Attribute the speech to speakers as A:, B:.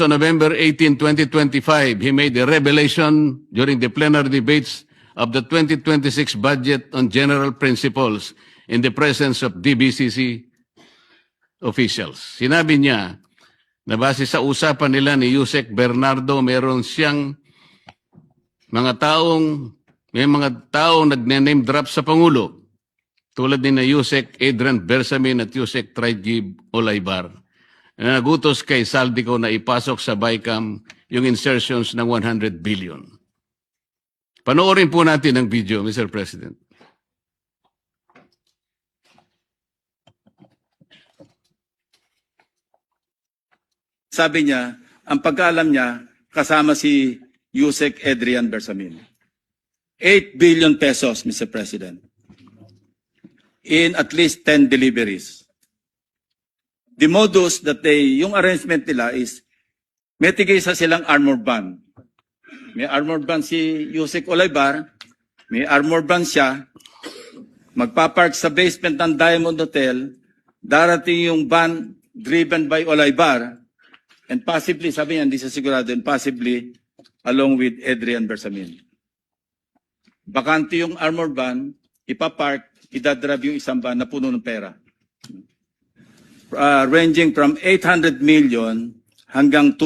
A: on November 18, 2025, he made a revelation during the plenary debates of the 2026 budget on general principles in the presence of DBCC officials. Sinabi niya na base sa usapan nila ni Yusek Bernardo, meron siyang may mga taong nagne-name drop sa Pangulo, tulad ni na Yusek Adrian Bersamin at Yusek Traigib Olaybar, na nagutos kay Saldico na ipasok sa BICAM yung insertions ng 100 billion. Panoorin po natin ang video, Mr. President.
B: Sabi niya, ang pagkaalam niya, kasama si Yusek Adrian Bersamin. 8 billion pesos, Mr. President, in at least 10 deliveries. The modus that yung arrangement nila is, may tigisa silang armored van. May armored van si Yusek Olaybar, may armored van siya, magpapark sa basement ng Diamond Hotel, darating yung van driven by Olaybar, and possibly, sabi niya, hindi siya sigurado, and possibly, along with Adrian Bersamin. Bakante yung armored van, ipapark, idadrive yung isang van na puno ng pera. Ranging from 800 million hanggang 2